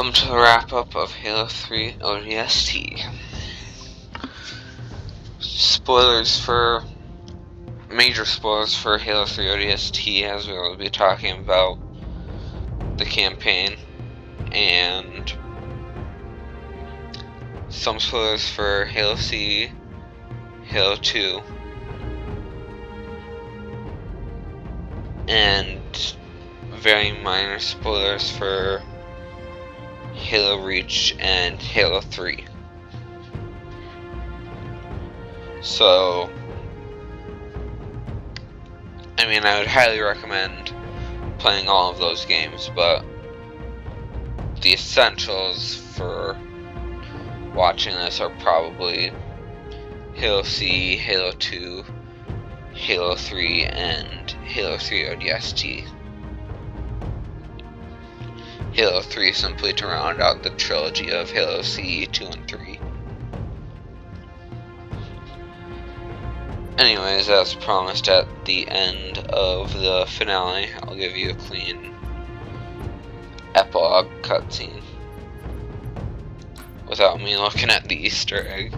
Welcome to the wrap-up of Halo 3 ODST. Major spoilers for Halo 3 ODST, as we will be talking about the campaign, and some spoilers for Halo C, Halo 2, and very minor spoilers for Halo Reach and Halo 3. So, I would highly recommend playing all of those games, but the essentials for watching this are probably Halo C, Halo 2, Halo 3, and Halo 3 ODST. Halo 3 simply to round out the trilogy of Halo C, 2, and 3. Anyways, as promised at the end of the finale, I'll give you a clean epilogue cutscene without me looking at the Easter egg.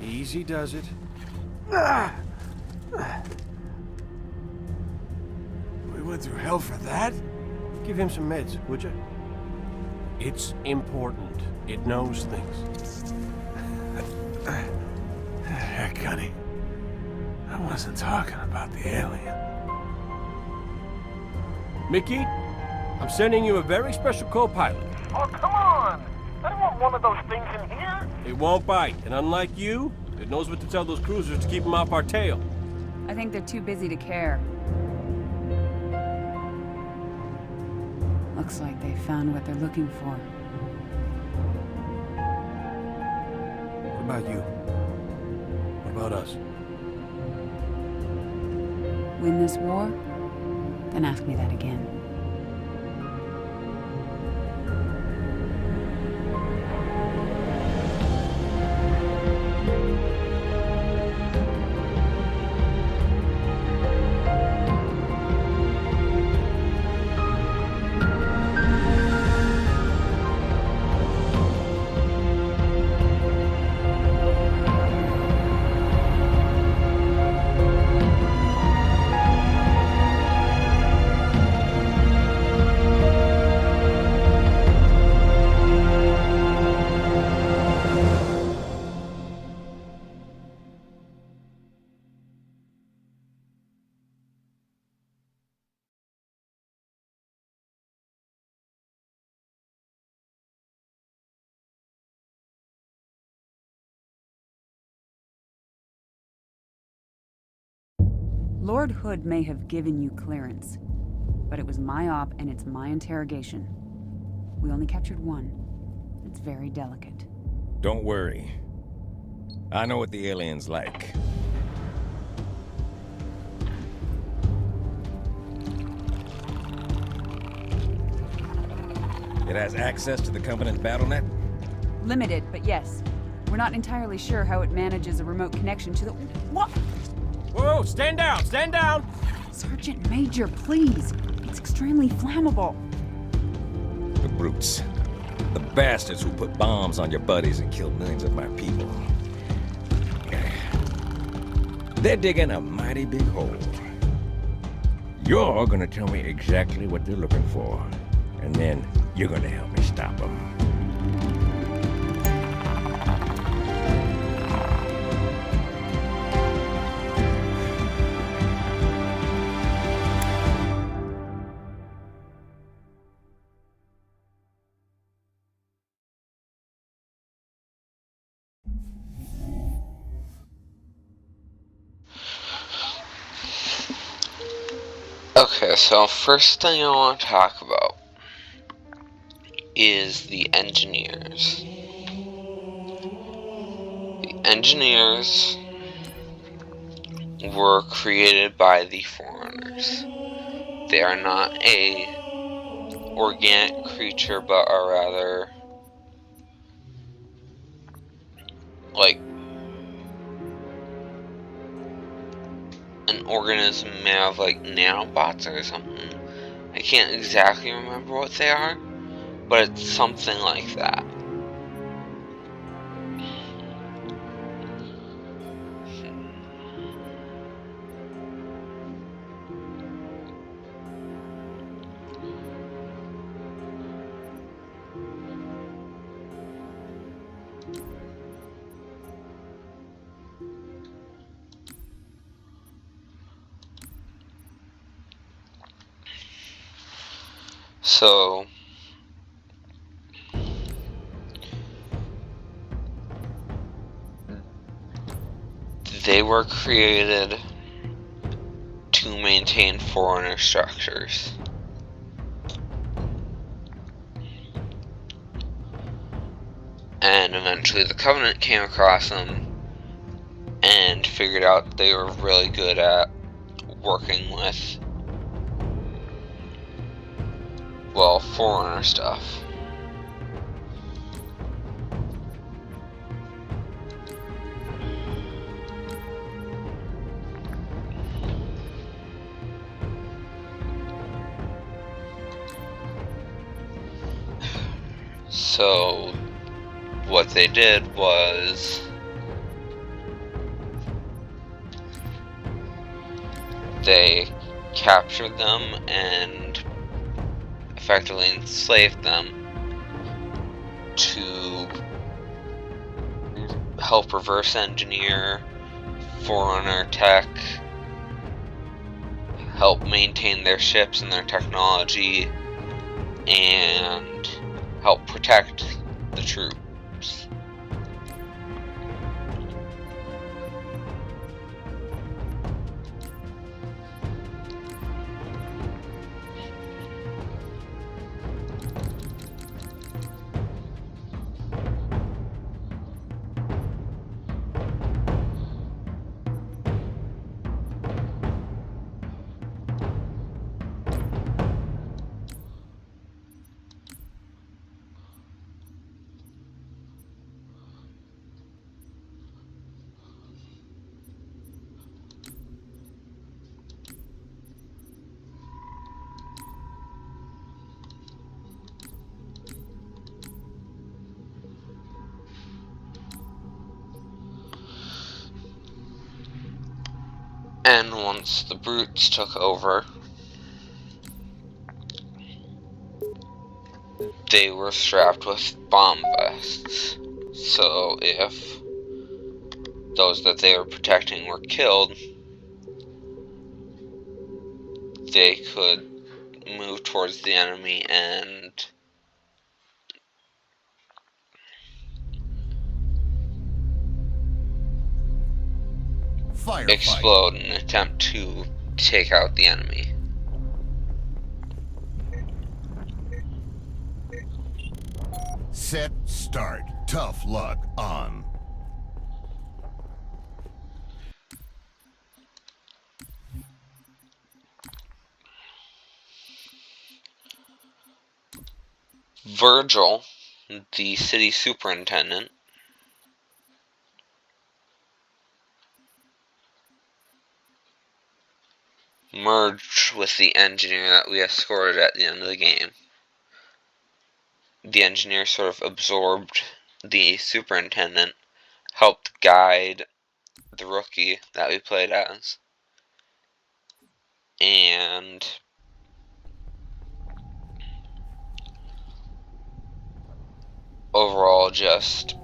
Easy does it. We went through hell for that? Give him some meds, would you? It's important. It knows things. Heck, honey. I wasn't talking about the alien. Mickey, I'm sending you a very special co-pilot. Oh, come on! I don't want one of those things in here. It won't bite, and unlike you, it knows what to tell those cruisers to keep them off our tail. I think they're too busy to care. Looks like they found what they're looking for. What about you? What about us? Win this war? Then ask me that again. Lord Hood may have given you clearance, but it was my op and it's my interrogation. We only captured one. It's very delicate. Don't worry. I know what the alien's like. It has access to the Covenant BattleNet? Limited, but yes. We're not entirely sure how it manages a remote connection to the... What? Whoa, stand down, stand down! Sergeant Major, please. It's extremely flammable. The brutes. The bastards who put bombs on your buddies and killed millions of my people. They're digging a mighty big hole. You're gonna tell me exactly what they're looking for, and then you're gonna help me stop them. Okay, so first thing I want to talk about is the Engineers. The Engineers were created by the foreigners. They are not a organic creature, but are rather like an organism made of like nanobots or something. I can't exactly remember what they are, but it's something like that. So they were created to maintain foreigner structures. And eventually the Covenant came across them and figured out they were really good at working with, well, foreigner stuff. So what they did was they captured them and effectively enslaved them to help reverse engineer foreigner tech, help maintain their ships and their technology, and help protect the troops. And once the brutes took over, they were strapped with bomb vests. So if those that they were protecting were killed, they could move towards the enemy and explode in an attempt to take out the enemy. Set, start. Tough luck, on. Virgil, the city superintendent, merged with the engineer that we escorted at the end of the game. The engineer sort of absorbed the superintendent, helped guide the rookie that we played as, and overall just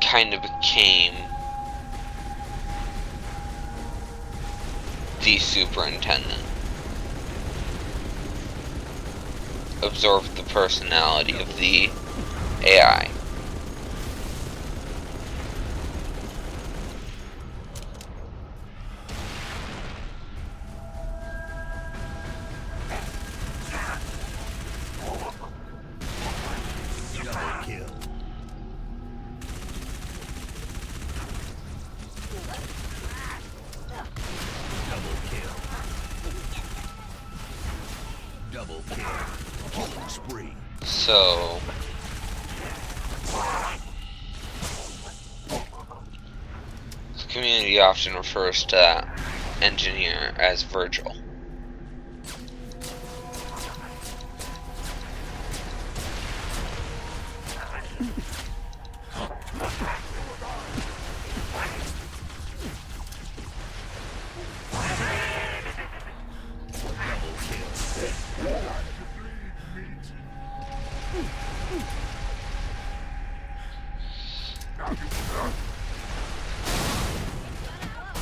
kind of became the superintendent. Absorbed the personality of the AI. Double kill. Killing spree. So the community often refers to that engineer as Virgil.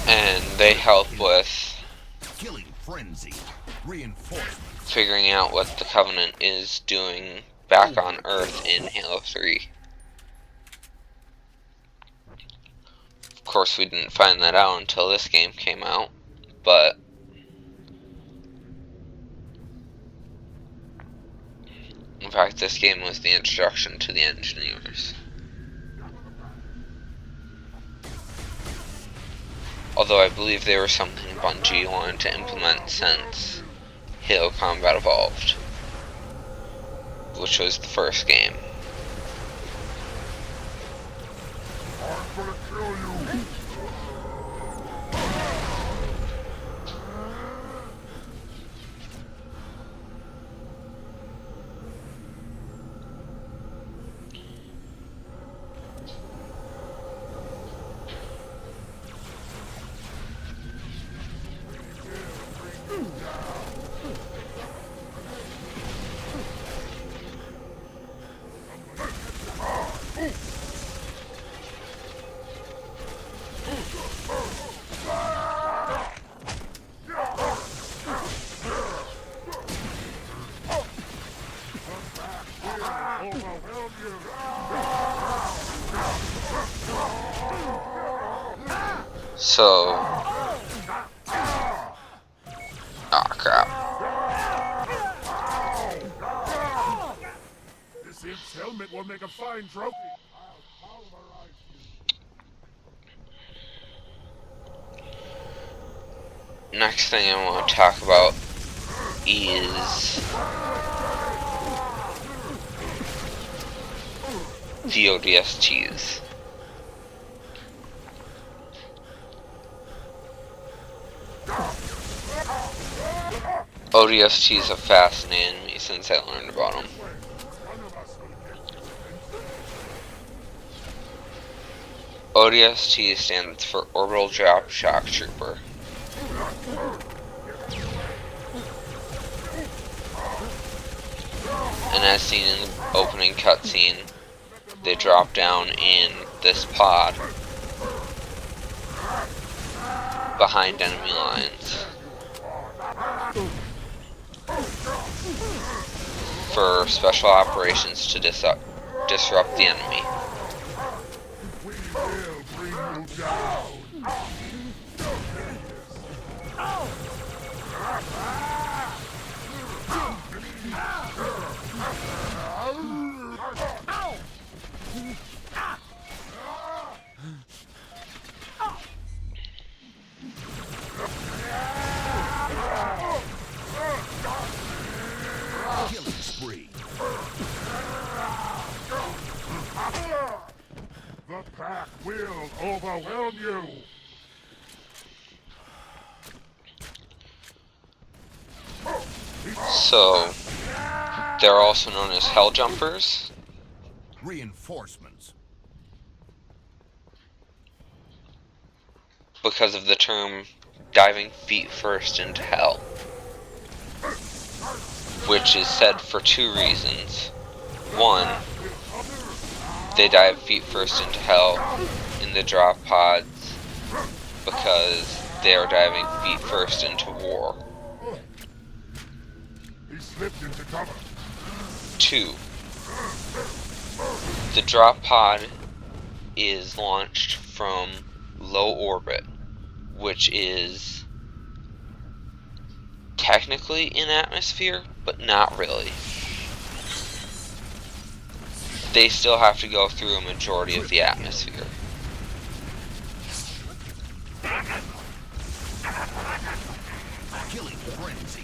And they help with Killing frenzy. Reinforcement. figuring out what the Covenant is doing back on Earth in Halo 3. Of course, we didn't find that out until this game came out, but in fact, this game was the introduction to the Engineers. Although I believe they were something Bungie wanted to implement since Halo Combat Evolved, which was the first game. I'm gonna kill you. So, oh crap. This imps helmet will make a fine trophy. I'll pulverize you. Next thing I want to talk about is the ODSTs. ODSTs have fascinated me since I learned about them. ODST stands for Orbital Drop Shock Trooper. And as seen in the opening cutscene, they drop down in this pod behind enemy lines for special operations to disrupt the enemy. We will bring you down. Killing spree. The pack will overwhelm you. So, they're also known as Hell Jumpers, Reinforcements. because of the term diving feet first into hell, which is said for two reasons. One, they dive feet first into hell in the drop pods because they are diving feet first into war. He slipped into cover. 2, the drop pod is launched from low orbit, which is technically in atmosphere, but not really. They still have to go through a majority of the atmosphere. Killing frenzy.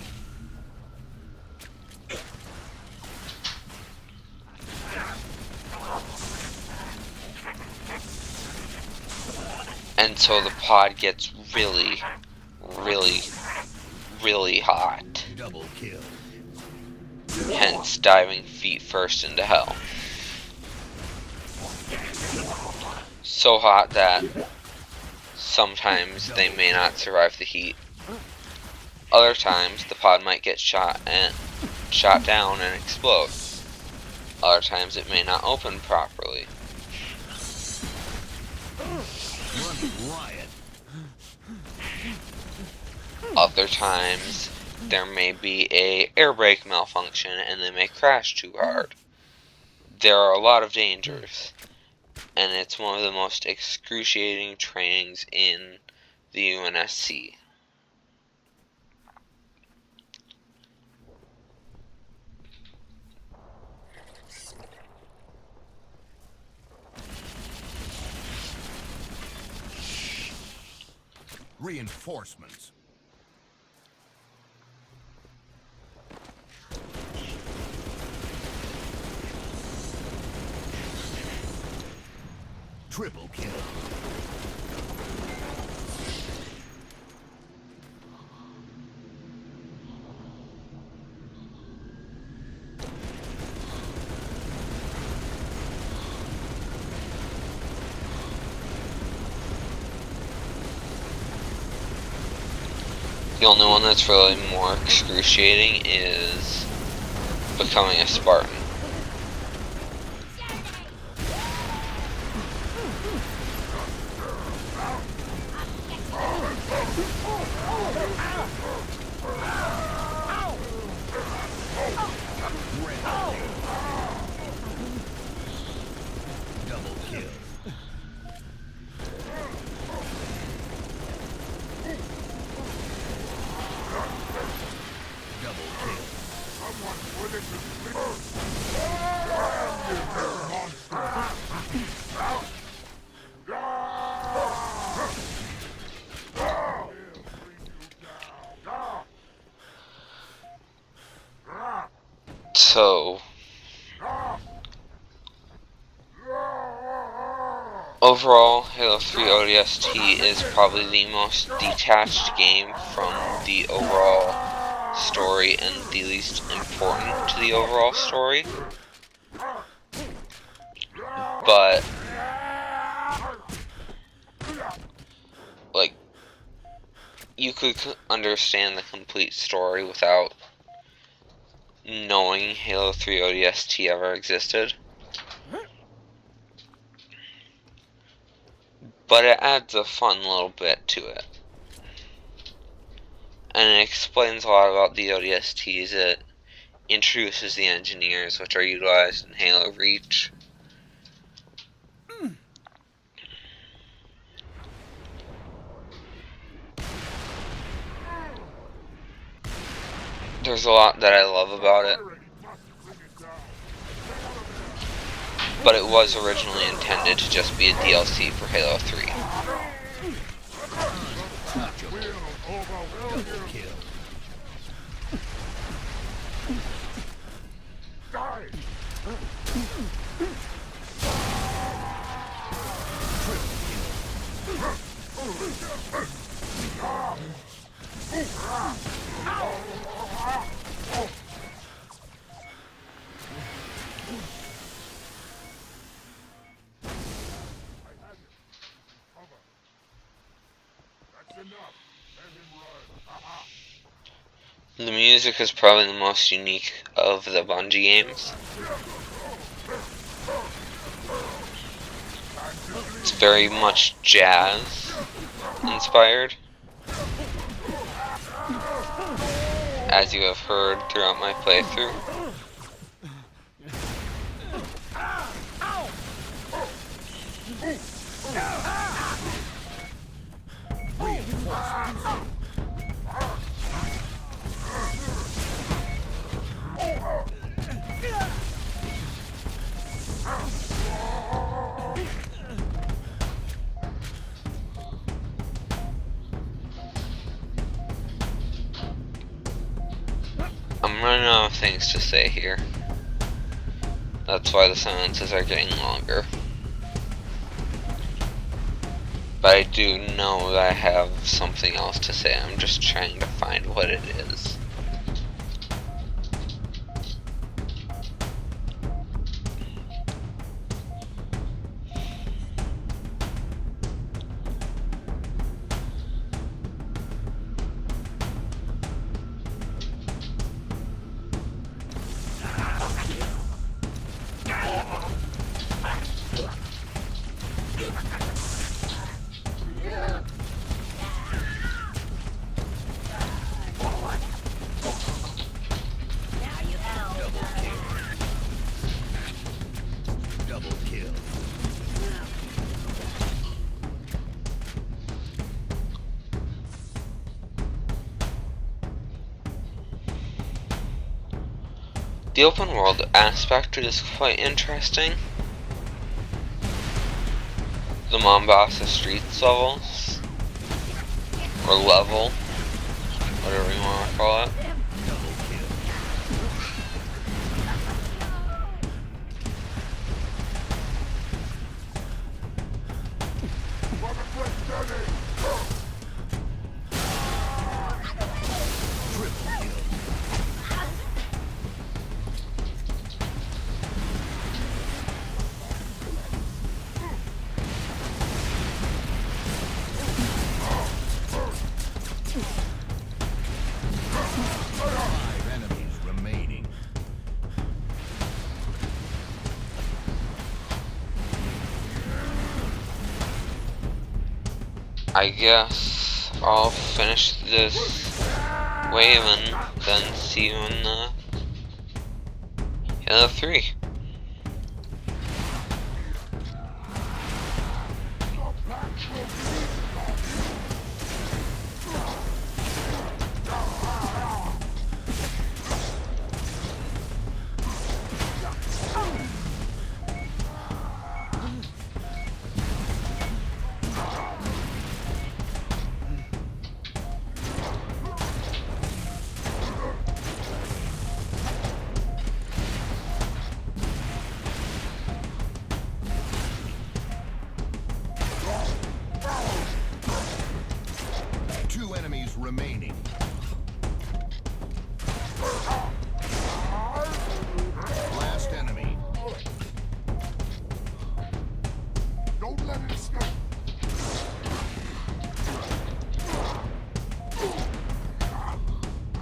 And so the pod gets really, really, really hot. Double kill. Hence diving feet first into hell. So hot that sometimes they may not survive the heat. Other times the pod might get shot down and explode. Other times it may not open properly. Run riot. Other times there may be a air brake malfunction and they may crash too hard. There are a lot of dangers, and it's one of the most excruciating trainings in the UNSC. Reinforcements. Triple kill. The only one that's really more excruciating is becoming a Spartan. Double kill. So, overall, Halo 3 ODST is probably the most detached game from the overall story and the least important to the overall story. But, like, you could understand the complete story without knowing Halo 3 ODST ever existed. But it adds a fun little bit to it. And it explains a lot about the ODSTs. It introduces the engineers, which are utilized in Halo Reach. There's a lot that I love about it. But it was originally intended to just be a DLC for Halo 3. Double kill. The music is probably the most unique of the Bungie games. It's very much jazz inspired, as you have heard throughout my playthrough. I'm running out of things to say here. That's why the sentences are getting longer. But I do know that I have something else to say. I'm just trying to find what it is. Double kill. The open world aspect is quite interesting. The Mombasa Streets levels, or level, whatever you want to call it. I guess I'll finish this wave and then see you in the Halo 3. Two enemies remaining. Last enemy. Don't let it escape.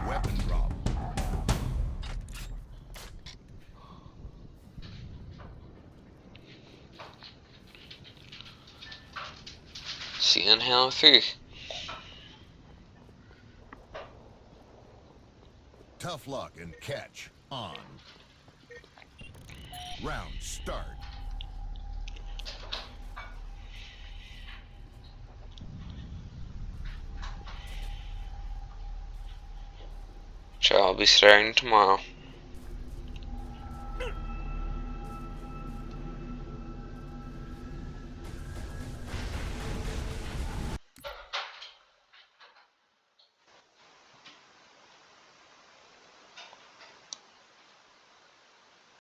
Weapon drop. See you in Halo 3. Tough luck and catch on. Round start. Which I'll be starting tomorrow.